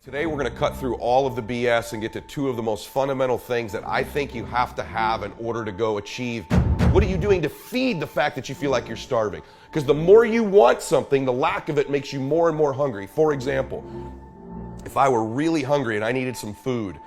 Today we're going to cut through all of the BS and get to two of the most fundamental things that I think you have to have in order to go achieve. What are you doing to feed the fact that you feel like you're starving? Because the more you want something, the lack of it makes you more and more hungry. For example, if I were really hungry and I needed some food,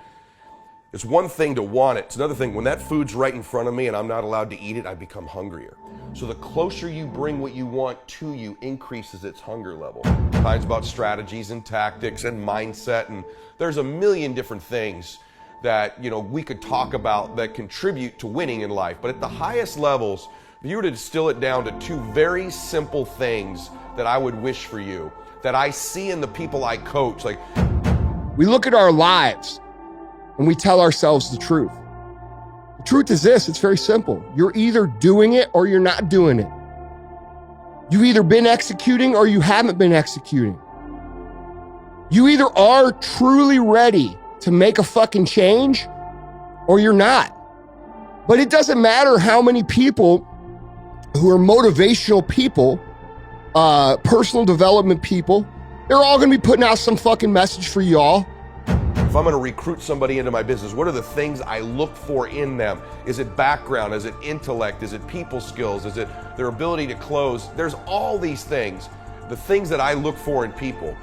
it's one thing to want it. It's another thing, when that food's right in front of me and I'm not allowed to eat it, I become hungrier. So the closer you bring what you want to you increases its hunger level. Times about strategies and tactics and mindset, and there's a million different things that we could talk about that contribute to winning in life. But at the highest levels, if you were to distill it down to two very simple things that I would wish for you, that I see in the people I coach, like we look at our lives and we tell ourselves the truth. The truth is this, it's very simple. You're either doing it or you're not doing it. You've either been executing or you haven't been executing. You either are truly ready to make a fucking change or you're not. But it doesn't matter how many people who are motivational people, personal development people, they're all gonna be putting out some fucking message for y'all. if I'm going to recruit somebody into my business, what are the things I look for in them? Is it background? Is it intellect? Is it people skills? Is it their ability to close? There's all these things. The things that I look for in people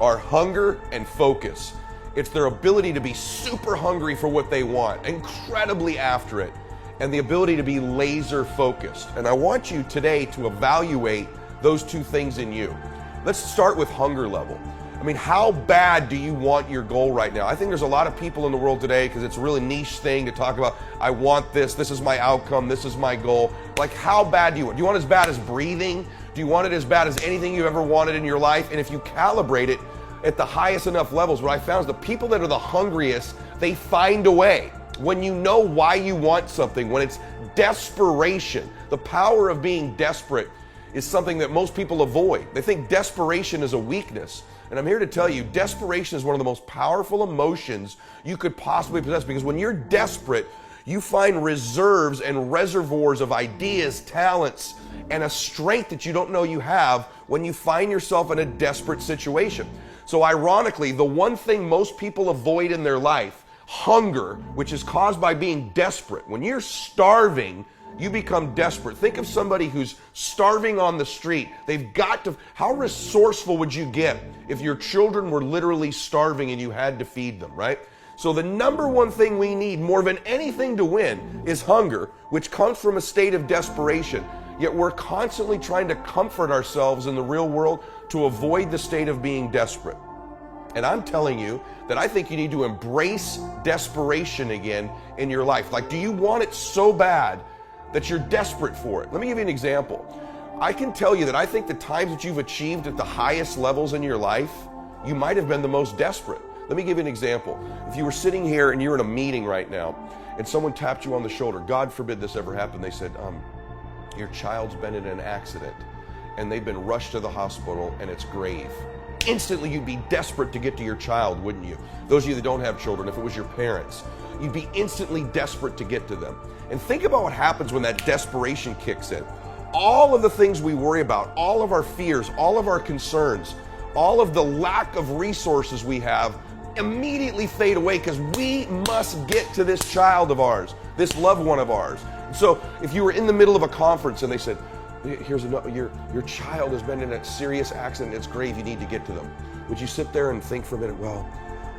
are hunger and focus. It's their ability to be super hungry for what they want, incredibly after it, and the ability to be laser focused. And I want you today to evaluate those two things in you. Let's start with hunger level. I mean, how bad do you want your goal right now? I think there's a lot of people in the world today, because it's a really niche thing to talk about, I want this is my outcome, this is my goal. Like, how bad do you want? Do you want it as bad as breathing? Do you want it as bad as anything you ever wanted in your life? And if you calibrate it at the highest enough levels, what I found is the people that are the hungriest, they find a way. When you know why you want something, when it's desperation, the power of being desperate is something that most people avoid. They think desperation is a weakness. And I'm here to tell you, desperation is one of the most powerful emotions you could possibly possess, because when you're desperate, you find reserves and reservoirs of ideas, talents, and a strength that you don't know you have when you find yourself in a desperate situation. So ironically, the one thing most people avoid in their life, hunger, which is caused by being desperate. When you're starving, you become desperate. Think of somebody who's starving on the street. They've got to, how resourceful would you get if your children were literally starving and you had to feed them, right? So the number one thing we need more than anything to win is hunger, which comes from a state of desperation. Yet we're constantly trying to comfort ourselves in the real world to avoid the state of being desperate. And I'm telling you that I think you need to embrace desperation again in your life. Like, do you want it so bad that you're desperate for it? Let me give you an example. I can tell you that I think the times that you've achieved at the highest levels in your life, you might have been the most desperate. Let me give you an example. If you were sitting here and you're in a meeting right now and someone tapped you on the shoulder, God forbid this ever happened, they said, your child's been in an accident and they've been rushed to the hospital and it's grave. Instantly you'd be desperate to get to your child, wouldn't you? Those of you that don't have children, if it was your parents, you'd be instantly desperate to get to them. And think about what happens when that desperation kicks in. All of the things we worry about, all of our fears, all of our concerns, all of the lack of resources we have immediately fade away, because we must get to this child of ours, this loved one of ours. So if you were in the middle of a conference and they said, here's your child has been in a serious accident, it's grave, you need to get to them. Would you sit there and think for a minute, well,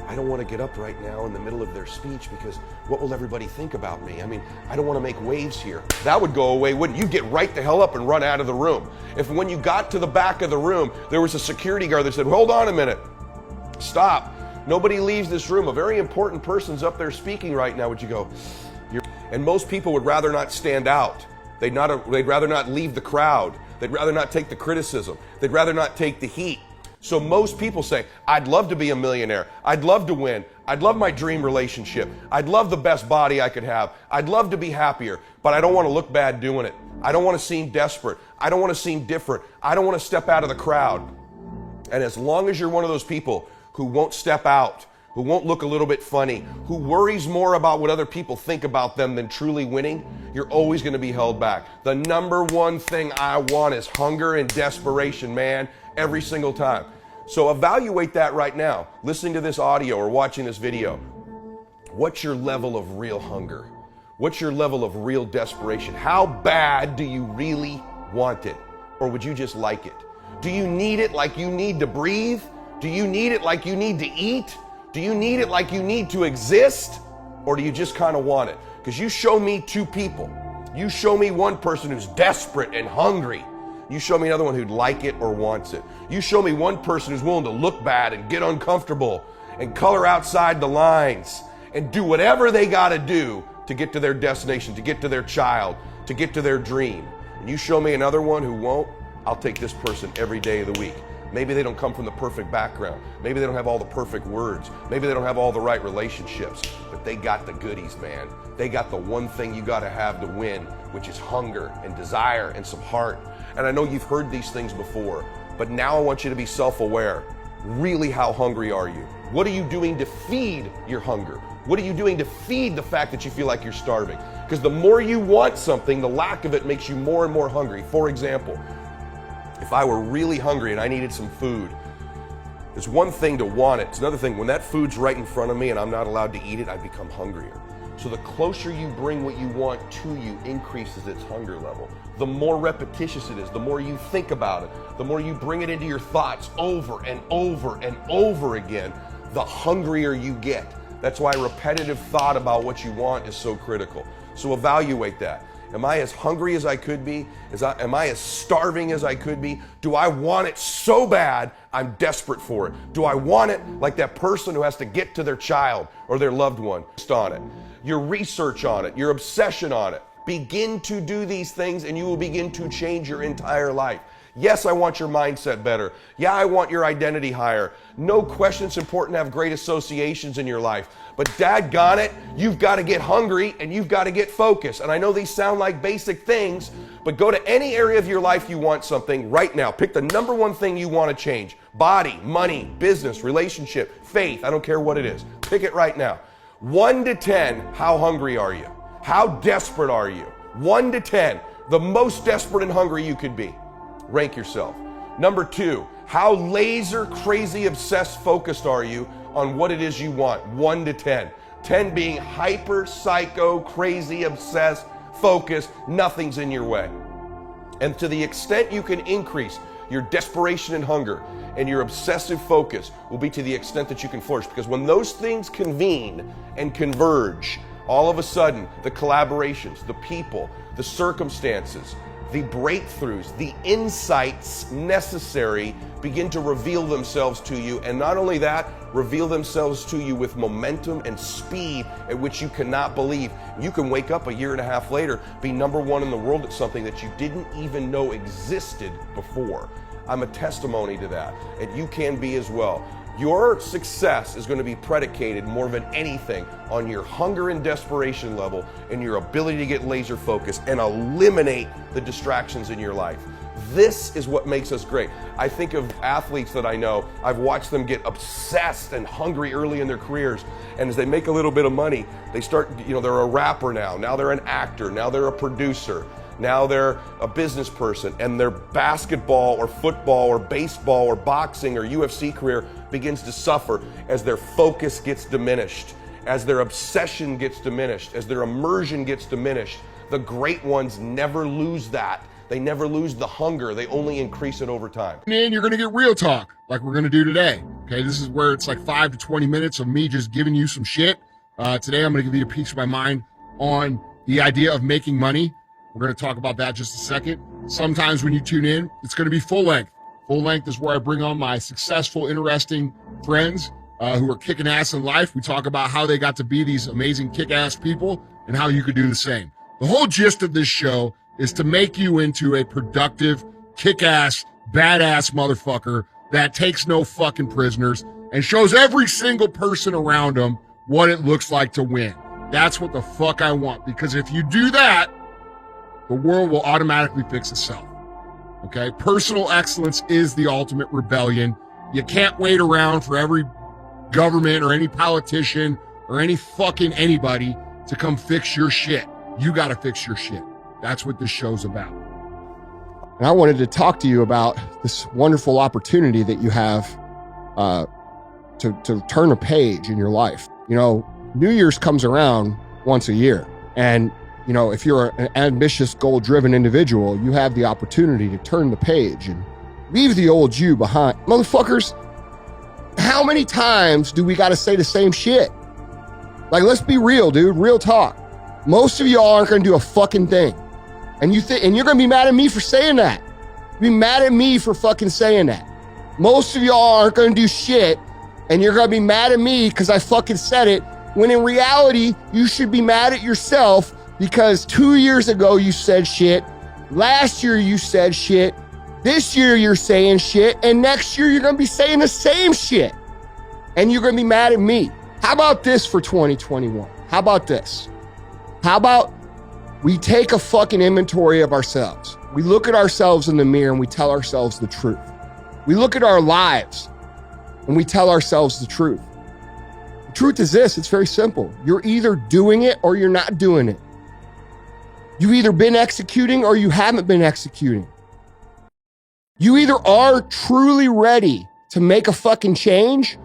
I don't want to get up right now in the middle of their speech because what will everybody think about me? I mean, I don't want to make waves here. That would go away, wouldn't you? Get right the hell up and run out of the room. If when you got to the back of the room, there was a security guard that said, hold on a minute, stop. Nobody leaves this room. A very important person's up there speaking right now. Would you go, and most people would rather not stand out. They'd rather not leave the crowd. They'd rather not take the criticism. They'd rather not take the heat. So most people say, I'd love to be a millionaire. I'd love to win. I'd love my dream relationship. I'd love the best body I could have. I'd love to be happier, but I don't want to look bad doing it. I don't want to seem desperate. I don't want to seem different. I don't want to step out of the crowd. And as long as you're one of those people who won't step out, who won't look a little bit funny, who worries more about what other people think about them than truly winning, you're always going to be held back. The number one thing I want is hunger and desperation, man, every single time. So evaluate that right now, listening to this audio or watching this video. What's your level of real hunger? What's your level of real desperation? How bad do you really want it? Or would you just like it? Do you need it like you need to breathe? Do you need it like you need to eat? Do you need it like you need to exist? Or do you just kind of want it? Because you show me two people. You show me one person who's desperate and hungry. You show me another one who'd like it or wants it. You show me one person who's willing to look bad and get uncomfortable and color outside the lines and do whatever they got to do to get to their destination, to get to their child, to get to their dream. And you show me another one who won't, I'll take this person every day of the week. Maybe they don't come from the perfect background. Maybe they don't have all the perfect words. Maybe they don't have all the right relationships, but they got the goodies, man. They got the one thing you got to have to win, which is hunger and desire and some heart. And I know you've heard these things before, but now I want you to be self-aware. Really, how hungry are you? What are you doing to feed your hunger? What are you doing to feed the fact that you feel like you're starving? Because the more you want something, the lack of it makes you more and more hungry. For example, if I were really hungry and I needed some food, it's one thing to want it. It's another thing, when that food's right in front of me and I'm not allowed to eat it, I become hungrier. So the closer you bring what you want to you increases its hunger level. The more repetitious it is, the more you think about it, the more you bring it into your thoughts over and over and over again, the hungrier you get. That's why repetitive thought about what you want is so critical. So evaluate that. Am I as hungry as I could be? Am I as starving as I could be? Do I want it so bad I'm desperate for it? Do I want it like that person who has to get to their child or their loved one? Just on it. Your research on it, your obsession on it. Begin to do these things and you will begin to change your entire life. Yes, I want your mindset better. Yeah, I want your identity higher. No question it's important to have great associations in your life. But daggone it, you've got to get hungry and you've got to get focused. And I know these sound like basic things, but go to any area of your life you want something right now. Pick the number one thing you want to change. Body, money, business, relationship, faith. I don't care what it is. Pick it right now. 1 to 10, how hungry are you? How desperate are you? 1 to 10, the most desperate and hungry you could be. Rank yourself. Number 2, how laser crazy obsessed focused are you on what it is you want? 1 to 10. 10 being hyper psycho crazy obsessed focused, nothing's in your way. And to the extent you can increase your desperation and hunger and your obsessive focus will be to the extent that you can flourish. Because when those things convene and converge, all of a sudden the collaborations, the people, the circumstances, the breakthroughs, the insights necessary begin to reveal themselves to you. And not only that, reveal themselves to you with momentum and speed at which you cannot believe. You can wake up a year and a half later, be number one in the world at something that you didn't even know existed before. I'm a testimony to that, and you can be as well. Your success is going to be predicated more than anything on your hunger and desperation level and your ability to get laser focused and eliminate the distractions in your life. This is what makes us great. I think of athletes that I know, I've watched them get obsessed and hungry early in their careers. And as they make a little bit of money, they start, they're a rapper now they're an actor, now they're a producer. Now they're a business person, and their basketball or football or baseball or boxing or UFC career begins to suffer as their focus gets diminished, as their obsession gets diminished, as their immersion gets diminished. The great ones never lose that. They never lose the hunger. They only increase it over time. And you're going to get real talk like we're going to do today. Okay, this is where it's like 5 to 20 minutes of me just giving you some shit. Today I'm going to give you a piece of my mind on the idea of making money. We're going to talk about that in just a second. Sometimes when you tune in, it's going to be full length. Full length is where I bring on my successful, interesting friends who are kicking ass in life. We talk about how they got to be these amazing kick-ass people and how you could do the same. The whole gist of this show is to make you into a productive, kick-ass, badass motherfucker that takes no fucking prisoners and shows every single person around them what it looks like to win. That's what the fuck I want, because if you do that, the world will automatically fix itself. Okay? Personal excellence is the ultimate rebellion. You can't wait around for every government or any politician or any fucking anybody to come fix your shit. You got to fix your shit. That's what this show's about. And I wanted to talk to you about this wonderful opportunity that you have to turn a page in your life. You know, New Year's comes around once a year. And, you know, if you're an ambitious, goal-driven individual, you have the opportunity to turn the page and leave the old you behind. Motherfuckers, how many times do we got to say the same shit? Like, let's be real, dude. Real talk. Most of y'all aren't going to do a fucking thing. And you're going to be mad at me for saying that. Be mad at me for fucking saying that. Most of y'all aren't going to do shit, and you're going to be mad at me because I fucking said it, when in reality, you should be mad at yourself because 2 years ago you said shit, last year you said shit, this year you're saying shit, and next year you're going to be saying the same shit. And you're going to be mad at me. How about this for 2021? How about this? How about we take a fucking inventory of ourselves? We look at ourselves in the mirror and we tell ourselves the truth. We look at our lives and we tell ourselves the truth. The truth is this, it's very simple. You're either doing it or you're not doing it. You've either been executing or you haven't been executing. You either are truly ready to make a fucking change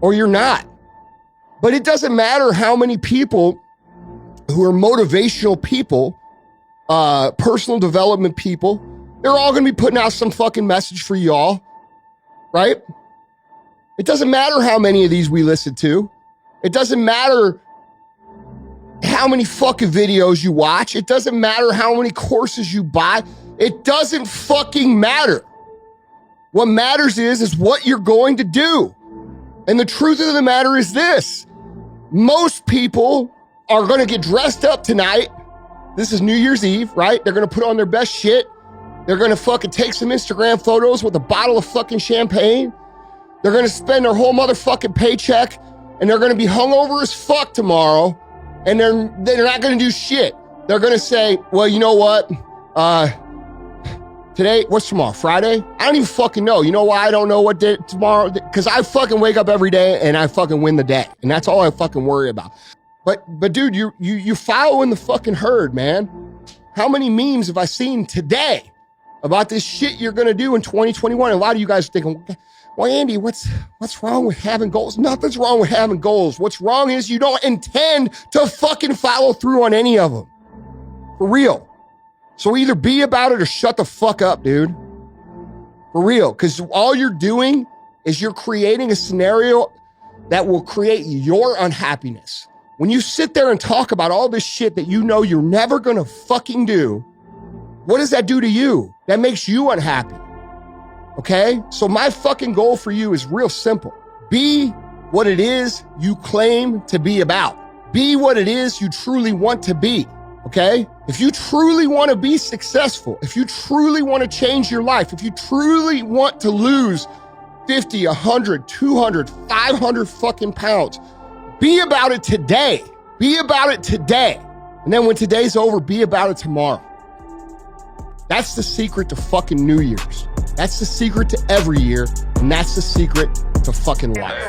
or you're not. But it doesn't matter how many people who are motivational people, personal development people, they're all going to be putting out some fucking message for y'all, right? It doesn't matter how many of these we listen to. It doesn't matter how many fucking videos you watch. It doesn't matter how many courses you buy. It doesn't fucking matter. What matters is what you're going to do. And the truth of the matter is this. Most people are going to get dressed up tonight. This is New Year's Eve, right? They're going to put on their best shit. They're going to fucking take some Instagram photos with a bottle of fucking champagne. They're going to spend their whole motherfucking paycheck and they're going to be hungover as fuck tomorrow. And they're not going to do shit. They're going to say, well, you know what? Today, what's tomorrow? Friday? I don't even fucking know. You know why I don't know what day tomorrow? Because I fucking wake up every day and I fucking win the day. And that's all I fucking worry about. But dude, you following the fucking herd, man. How many memes have I seen today about this shit you're gonna do in 2021? And a lot of you guys are thinking, well, Andy, what's wrong with having goals? Nothing's wrong with having goals. What's wrong is you don't intend to fucking follow through on any of them. For real. So either be about it or shut the fuck up, dude. For real. Because all you're doing is you're creating a scenario that will create your unhappiness. When you sit there and talk about all this shit that you know you're never gonna fucking do, what does that do to you? That makes you unhappy. Okay? So my fucking goal for you is real simple. Be what it is you claim to be about. Be what it is you truly want to be. Okay? If you truly want to be successful, if you truly want to change your life, if you truly want to lose 50, 100, 200, 500 fucking pounds, be about it today. Be about it today. And then when today's over, be about it tomorrow. That's the secret to fucking New Year's. That's the secret to every year. And that's the secret to fucking life.